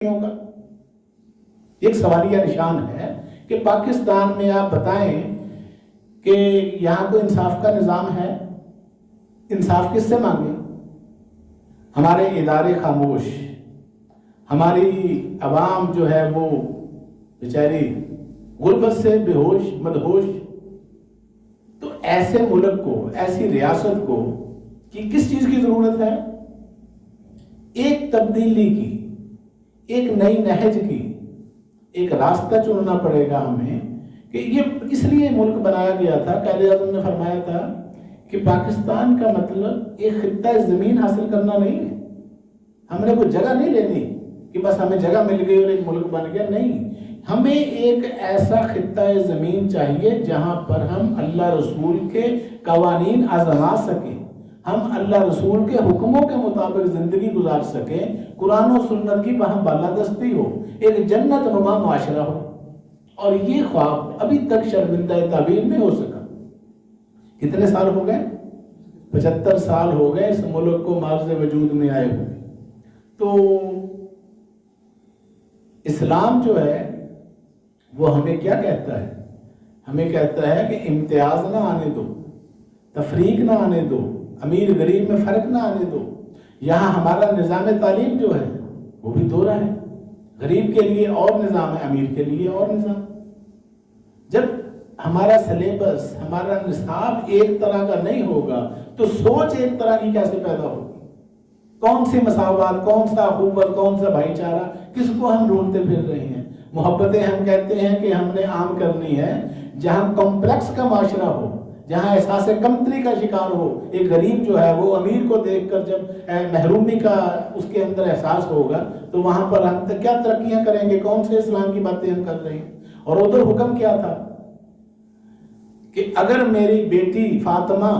ہوگا؟ ایک سوالیہ نشان ہے کہ پاکستان میں آپ بتائیں کہ یہاں کو انصاف کا نظام ہے، انصاف کس سے مانگے؟ ہمارے ادارے خاموش، ہماری عوام جو ہے وہ بیچاری غربت سے بے ہوش مدہوش. تو ایسے ملک کو، ایسی ریاست کو کس چیز کی ضرورت ہے؟ ایک تبدیلی کی، ایک نئی نہج کی، ایک راستہ چننا پڑے گا ہمیں کہ یہ اس لیے ملک بنایا گیا تھا. قائد اعظم نے فرمایا تھا کہ پاکستان کا مطلب ایک خطہ زمین حاصل کرنا نہیں ہے. ہم نے کوئی جگہ نہیں لینی کہ بس ہمیں جگہ مل گئی اور ایک ملک بن گیا، نہیں. ہمیں ایک ایسا خطہ زمین چاہیے جہاں پر ہم اللہ رسول کے قوانین آزما سکیں، ہم اللہ رسول کے حکموں کے مطابق زندگی گزار سکیں، قرآن و سنت کی وہاں بالادستی ہو، ایک جنت نما معاشرہ ہو. اور یہ خواب ابھی تک شرمندہ تعبیر نہیں ہو سکا. کتنے سال ہو گئے؟ 75 سال ہو گئے اس ملک کو معرض وجود میں آئے ہوئے. تو اسلام جو ہے وہ ہمیں کیا کہتا ہے؟ ہمیں کہتا ہے کہ امتیاز نہ آنے دو، تفریق نہ آنے دو، امیر غریب میں فرق نہ آنے دو. یہاں ہمارا نظام تعلیم جو ہے وہ بھی دو رہا ہے، غریب کے لیے اور نظام ہے، امیر کے لیے اور نظام. جب ہمارا سلیبس، ہمارا نصاب ایک طرح کا نہیں ہوگا تو سوچ ایک طرح کی کیسے پیدا ہوگی؟ کون سی مساوات، کون سا اخوت، کون سا بھائی چارہ، کس کو ہم ڈھونڈتے پھر رہے ہیں؟ محبتیں ہم کہتے ہیں کہ ہم نے عام کرنی ہے جہاں کمپلیکس کا معاشرہ ہو، جہاں احساس کمتری کا شکار ہو. ایک غریب جو ہے وہ امیر کو دیکھ کر جب محرومی کا اس کے اندر احساس ہوگا تو وہاں پر ہم کیا ترقیاں کریں گے؟ کون سے اسلام کی باتیں ہم کر رہے ہیں؟ اور ادھر حکم کیا تھا کہ اگر میری بیٹی فاطمہ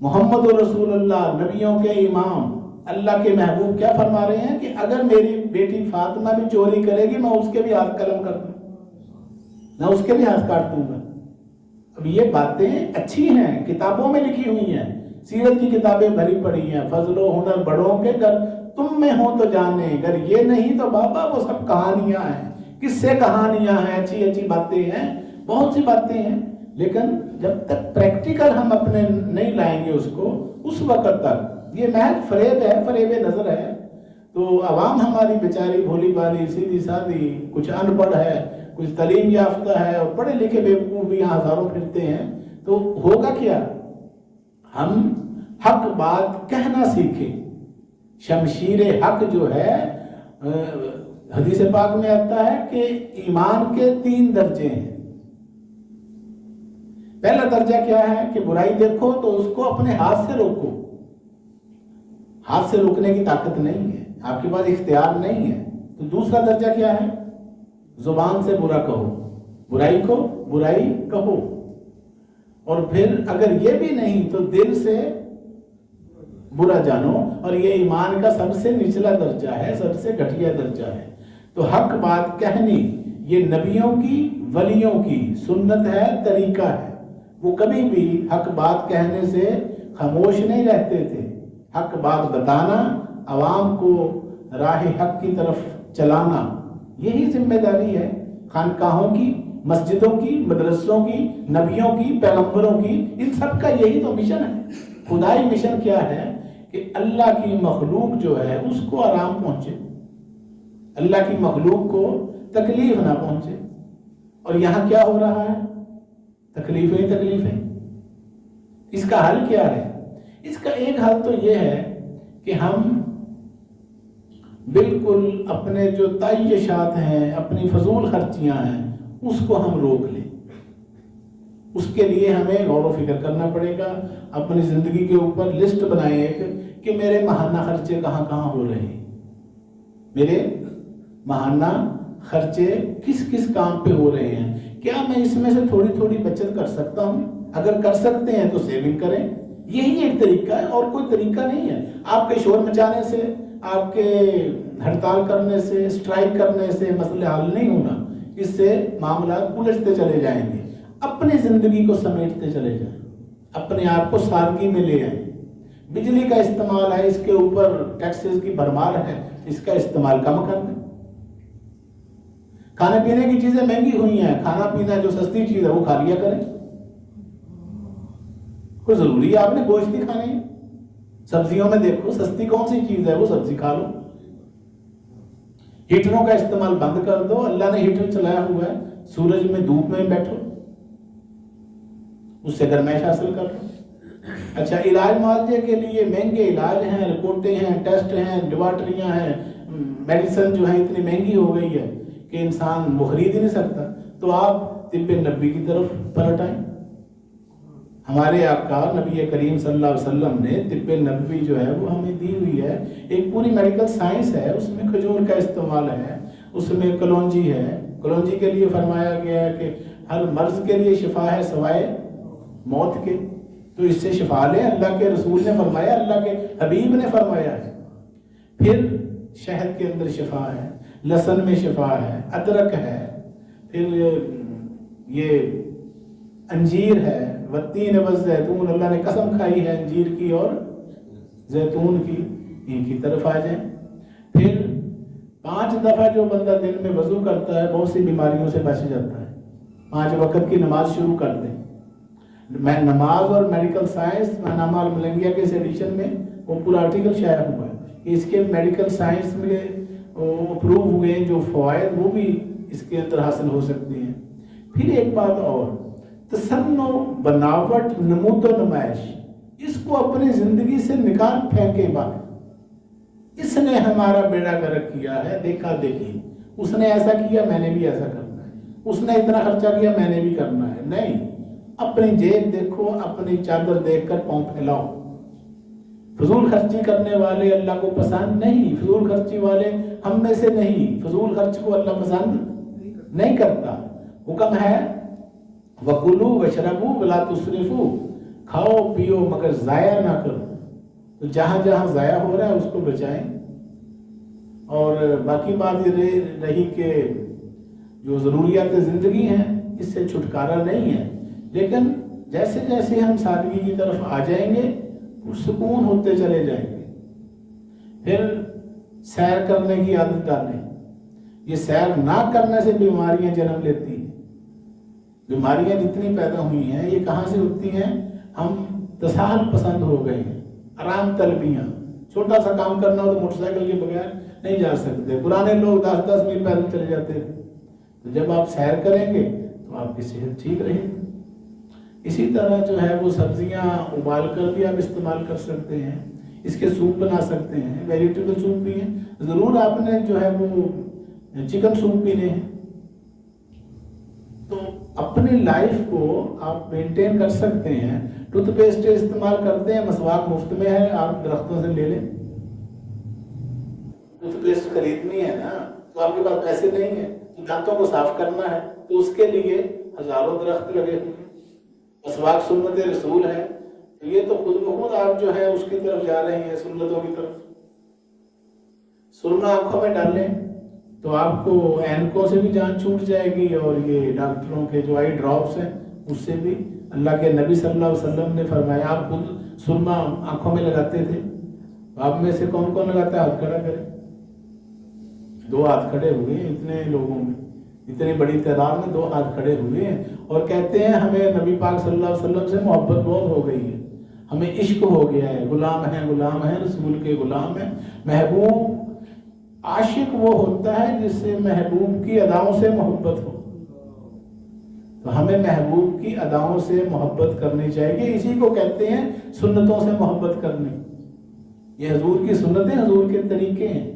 محمد رسول اللہ، نبیوں کے امام، اللہ کے محبوب کیا فرما رہے ہیں کہ اگر میری بیٹی فاطمہ بھی چوری کرے گی میں اس کے بھی ہاتھ قلم کر دوں، میں اس کے بھی ہاتھ کاٹ دوں گا. اب یہ باتیں اچھی ہیں، کتابوں میں لکھی ہوئی ہیں، سیرت کی کتابیں بھری پڑی ہیں. فضل و ہنر بڑوں کے گر تم میں ہو تو جانے، اگر یہ نہیں تو بابا وہ سب کہانیاں ہیں، کس سے کہانیاں ہیں، اچھی اچھی باتیں ہیں، بہت سی باتیں ہیں. لیکن جب تک پریکٹیکل ہم اپنے نہیں لائیں گے اس کو، اس وقت تک یہ محض فریب ہے، فریب نظر ہے. تو عوام ہماری بیچاری بھولی بالی سیدھی سادھی، کچھ ان پڑھ ہے، کچھ تعلیم یافتہ ہے، اور پڑھے لکھے بیوقوف بھی یہاں ہزاروں پھرتے ہیں. تو ہوگا کیا؟ ہم حق بات کہنا سیکھیں. شمشیر حق جو ہے، حدیث پاک میں آتا ہے کہ ایمان کے 3 درجے ہیں. پہلا درجہ کیا ہے کہ برائی دیکھو تو اس کو اپنے ہاتھ سے روکو. ہاتھ سے روکنے کی طاقت نہیں ہے، آپ کے پاس اختیار نہیں ہے. تو دوسرا درجہ کیا ہے؟ زبان سے برا کہو، برائی کو برائی کہو. اور پھر اگر یہ بھی نہیں تو دل سے برا جانو. اور یہ ایمان کا سب سے نچلا درجہ ہے، سب سے گھٹیا درجہ ہے. تو حق بات کہنی یہ نبیوں کی، ولیوں کی سنت ہے، طریقہ ہے. وہ کبھی بھی حق بات کہنے سے خاموش نہیں رہتے تھے. حق بات بتانا، عوام کو راہ حق کی طرف چلانا، یہی ذمہ داری ہے خانقاہوں کی، مسجدوں کی، مدرسوں کی، نبیوں کی، پیغمبروں کی. ان سب کا یہی تو مشن ہے. خدائی مشن کیا ہے کہ اللہ کی مخلوق جو ہے اس کو آرام پہنچے، اللہ کی مخلوق کو تکلیف نہ پہنچے. اور یہاں کیا ہو رہا ہے؟ تکلیفیں ہی تکلیفیں. اس کا حل کیا ہے؟ اس کا ایک حل تو یہ ہے کہ ہم بالکل اپنے جو تعیشات ہیں، اپنی فضول خرچیاں ہیں، اس کو ہم روک لیں. اس کے لیے ہمیں غور و فکر کرنا پڑے گا. اپنی زندگی کے اوپر لسٹ بنائیں کہ میرے ماہانہ خرچے کہاں کہاں ہو رہے ہیں، میرے ماہانہ خرچے کس کس کام پہ ہو رہے ہیں. کیا میں اس میں سے تھوڑی تھوڑی بچت کر سکتا ہوں؟ اگر کر سکتے ہیں تو سیونگ کریں. یہی ایک طریقہ ہے، اور کوئی طریقہ نہیں ہے. آپ کے شور مچانے سے، آپ کے ہڑتال کرنے سے، اسٹرائک کرنے سے مسئلے حل نہیں ہونا. اس سے معاملات الجھتے چلے جائیں گے. اپنی زندگی کو سمیٹتے چلے جائیں، اپنے آپ کو سادگی میں لے آئیں. بجلی کا استعمال ہے، اس کے اوپر ٹیکسز کی بھرمار ہے، اس کا استعمال کم کر دیں. کھانے پینے کی چیزیں مہنگی ہوئی ہیں، کھانا پینا جو سستی چیز ہے وہ کھا لیا کریں. کوئی ضروری ہے آپ نے گوشت ہی کھانی ہے؟ سبزیوں میں دیکھو سستی کون سی چیز ہے وہ سبزی کھا لو. ہیٹروں کا استعمال بند کر دو. اللہ نے ہیٹر چلایا ہوا ہے، سورج میں دھوپ میں بیٹھو، اس سے گرمائش حاصل کر لو. اچھا، علاج معالجے کے لیے مہنگے علاج ہیں، رپورٹیں ہیں، ٹیسٹ ہیں، لیبارٹریاں ہیں، میڈیسن جو ہے اتنی مہنگی ہو گئی ہے کہ انسان وہ خرید ہی نہیں سکتا. تو آپ طب نبی کی طرف پلٹ آئیں. ہمارے آقا نبی کریم صلی اللہ علیہ وسلم نے طب نبوی جو ہے وہ ہمیں دی ہوئی ہے. ایک پوری میڈیکل سائنس ہے، اس میں کھجور کا استعمال ہے، اس میں کلونجی ہے. کلونجی کے لیے فرمایا گیا ہے کہ ہر مرض کے لیے شفا ہے سوائے موت کے، تو اس سے شفا لیں. اللہ کے رسول نے فرمایا، اللہ کے حبیب نے فرمایا ہے. پھر شہد کے اندر شفا ہے، لہسن میں شفا ہے، ادرک ہے، پھر یہ انجیر ہے، والتین والزیتون، اللہ نے قسم کھائی ہے انجیر کی اور زیتون کی. ان کی طرف آ جائیں. پھر 5 دفعہ جو بندہ دن میں وضو کرتا ہے بہت سی بیماریوں سے بچ جاتا ہے. 5 وقت کی نماز شروع کر دیں. میں نماز اور میڈیکل سائنس ماہنامہ الملنگیہ کے اس ایڈیشن میں وہ پورا آرٹیکل شائع ہوا ہے. اس کے میڈیکل سائنس میں اپروو ہوئے جو فوائد وہ بھی اس کے اندر حاصل ہو سکتے ہیں. پھر ایک بات اور، تصنع، بناوٹ، نمود و نمائش، اس کو اپنی زندگی سے نکال پھینکے باہر. اس نے ہمارا بیڑا گرک کیا ہے دیکھا دیکھی. اس نے ایسا کیا میں نے بھی ایسا کرنا ہے، اس نے اتنا خرچہ کیا میں نے بھی کرنا ہے. نہیں، اپنی جیب دیکھو، اپنی چادر دیکھ کر پاؤں پھیلاؤ. فضول خرچی کرنے والے اللہ کو پسند نہیں. فضول خرچی والے ہم میں سے نہیں. فضول خرچ کو اللہ پسند نہیں کرتا. حکم ہے وَكُلُوا وَاشْرَبُوا وَلَا تُسْرِفُوا، کھاؤ پیو مگر ضائع نہ کرو. تو جہاں جہاں ضائع ہو رہا ہے اس کو بچائیں. اور باقی بات یہ رہی کہ جو ضروریات زندگی ہیں اس سے چھٹکارا نہیں ہے، لیکن جیسے جیسے ہم سادگی کی طرف آ جائیں گے سکون ہوتے چلے جائیں گے. پھر سیر کرنے کی عادت ڈالیں. یہ سیر نہ کرنے سے بیماریاں جنم لیتی ہیں. بیماریاں جتنی پیدا ہوئی ہیں یہ کہاں سے ہوتی ہیں؟ ہم تساہل پسند ہو گئے ہیں، آرام طلبیاں. چھوٹا سا کام کرنا ہو تو موٹر سائیکل کے بغیر نہیں جا سکتے. پرانے لوگ 10-10 میل پیدل چلے جاتے تھے. تو جب آپ سیر کریں گے تو آپ کی صحت ٹھیک رہے گی. اسی طرح جو ہے وہ سبزیاں ابال کر بھی آپ استعمال کر سکتے ہیں. اس کے سوپ بنا سکتے ہیں، ویجیٹیبل سوپ بھی ہیں. ضرور آپ نے جو ہے وہ چکن سوپ پینے ہیں. تو اپنی لائف کو آپ مینٹین کر سکتے ہیں. ٹوتھ پیسٹ استعمال کرتے ہیں، مسواک مفت میں ہے، آپ درختوں سے لے لیں. ٹوتھ پیسٹ خریدنی ہے نا تو آپ کے پاس پیسے نہیں ہیں، تو دانتوں کو صاف کرنا ہے تو اس کے لیے ہزاروں درخت لگے ہوئے ہیں. مسواک سنت رسول ہے، تو یہ تو خود بخود آپ جو ہے اس کی طرف جا رہے ہیں، سنتوں کی طرف. سرما آنکھوں میں ڈالیں تو آپ کو اینکوں سے بھی جان چھوٹ جائے گی، اور یہ ڈاکٹروں کے جو آئی ڈراپس ہیں اس سے بھی. اللہ کے نبی صلی اللہ علیہ وسلم نے فرمایا، آپ خود سرما آنکھوں میں لگاتے تھے. آپ میں سے کون کون لگاتا ہے؟ ہاتھ کھڑا کرے. 2 ہاتھ کھڑے ہوئے ہیں اتنے لوگوں میں، اتنی بڑی تعداد میں 2 ہاتھ کھڑے ہوئے ہیں. اور کہتے ہیں ہمیں نبی پاک صلی اللہ علیہ وسلم سے محبت بہت ہو گئی ہے، ہمیں عشق ہو گیا ہے. غلام ہیں رسول کے غلام ہیں. محبوب عاشق وہ ہوتا ہے جس سے محبوب کی اداؤں سے محبت ہو. تو ہمیں محبوب کی اداؤں سے محبت کرنی چاہیے. اسی کو کہتے ہیں سنتوں سے محبت کرنی. یہ حضور کی سنتیں، حضور کے طریقے ہیں.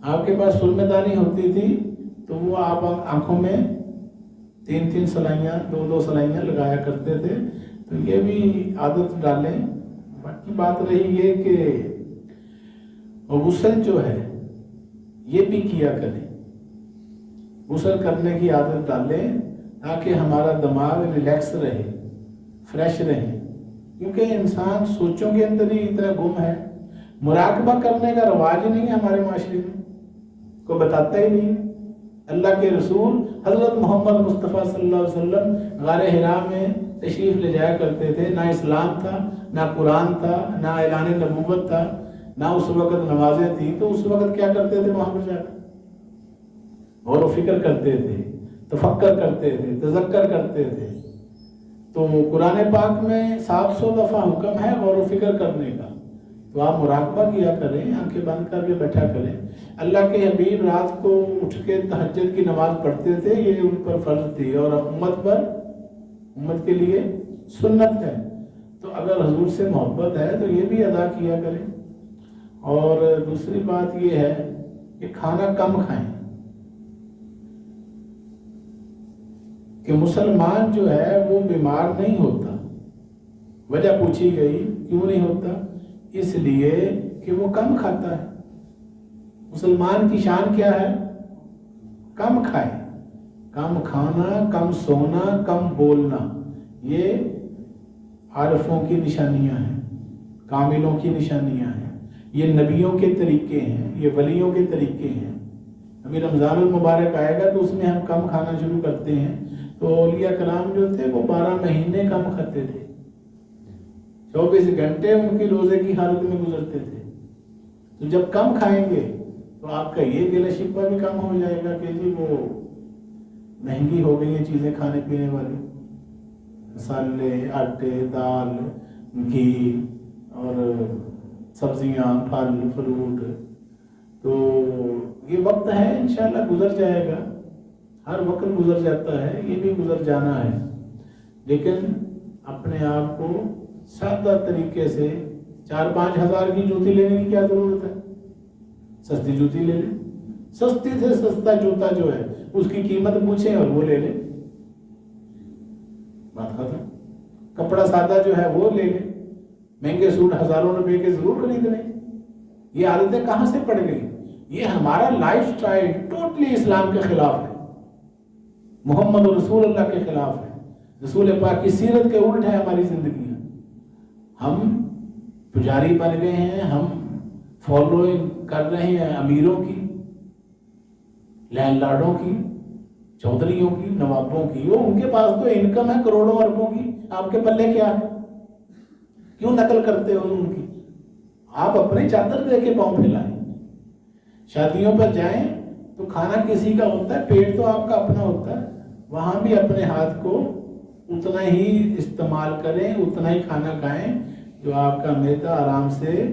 آپ کے پاس سرمے دانی ہوتی تھی تو وہ آپ آنکھوں میں 3 سلائیاں 2 سلائیاں لگایا کرتے تھے. تو یہ بھی عادت ڈالیں. باقی بات رہی یہ کہ غسل جو ہے یہ بھی کیا کریں. غسل کرنے کی عادت ڈالیں تاکہ ہمارا دماغ ریلیکس رہے، فریش رہے. کیونکہ انسان سوچوں کے اندر ہی اتنا گم ہے. مراقبہ کرنے کا رواج ہی نہیں ہے ہمارے معاشرے میں، کوئی بتاتا ہی نہیں. اللہ کے رسول حضرت محمد مصطفیٰ صلی اللہ علیہ وسلم غار حرا میں تشریف لے جایا کرتے تھے. نہ اسلام تھا، نہ قرآن تھا، نہ اعلان نبوت تھا، نہ اس وقت نمازیں تھیں. تو اس وقت کیا کرتے تھے وہاں پر جا کر؟ غور و فکر کرتے تھے، تفکر کرتے تھے، تذکر کرتے تھے. تو قرآن پاک میں 700 دفعہ حکم ہے غور و فکر کرنے کا. تو آپ مراقبہ کیا کریں، آنکھیں بند کر کے بیٹھا کریں. اللہ کے حبیب رات کو اٹھ کے تہجد کی نماز پڑھتے تھے، یہ ان پر فرض تھی اور امت کے لیے سنت ہے. تو اگر حضور سے محبت ہے تو یہ بھی ادا کیا کریں. اور دوسری بات یہ ہے کہ کھانا کم کھائیں. کہ مسلمان جو ہے وہ بیمار نہیں ہوتا. وجہ پوچھی گئی کیوں نہیں ہوتا؟ اس لیے کہ وہ کم کھاتا ہے. مسلمان کی شان کیا ہے؟ کم کھائے. کم کھانا، کم سونا، کم بولنا، یہ عارفوں کی نشانیاں ہیں، کاملوں کی نشانیاں ہیں. یہ نبیوں کے طریقے ہیں، یہ ولیوں کے طریقے ہیں. ابھی رمضان المبارک آئے گا تو اس میں ہم کم کھانا شروع کرتے ہیں. تو اولیاء کرام جو تھے وہ 12 مہینے کم کھاتے تھے. 24 گھنٹے ان کی روزے کی حالت میں گزرتے تھے. تو جب کم کھائیں گے تو آپ کا یہ گلہ شکوہ بھی کم ہو جائے گا کہ جی وہ مہنگی ہو گئی ہیں چیزیں کھانے پینے والی، مسالے، آٹے، دال، گھی اور سبزیاں، پھل فروٹ. تو یہ وقت ہے انشاءاللہ گزر جائے گا. ہر وقت گزر جاتا ہے، یہ بھی گزر جانا ہے. لیکن اپنے آپ کو سادہ طریقے سے 4-5 ہزار کی جوتی لینے کی کیا ضرورت ہے؟ سستی جوتی لے لیں. سستی سے سستا جوتا جو ہے اس کی قیمت پوچھیں اور وہ لے لیں، بات ختم. کپڑا سادہ جو ہے وہ لے لیں. مہنگے سوٹ ہزاروں روپے کے ضرور خرید لیں. یہ عادتیں کہاں سے پڑ گئی؟ یہ ہمارا لائف سٹائل ٹوٹلی اسلام کے خلاف ہے، محمد رسول اللہ کے خلاف ہے. رسول پاک کی سیرت کے الٹ ہے ہماری زندگیاں. ہم پجاری بن گئے ہیں، ہم فالوئنگ کر رہے ہیں امیروں کی، لینڈ لارڈوں کی، چودھریوں کی، نوابوں کی. وہ ان کے پاس تو انکم ہے کروڑوں اربوں کی، آپ کے پلے کیا ہے؟ کیوں نقل کرتے ہو ان کی؟ آپ اپنے چادر دے کے پاؤں پھیلائیں. شادیوں پر جائیں تو کھانا کسی کا ہوتا ہے، پیٹ تو آپ کا اپنا ہوتا ہے. وہاں بھی اپنے ہاتھ کو اتنا ہی استعمال کریں، اتنا ہی کھانا کھائیں جو آپ کا معدہ آرام سے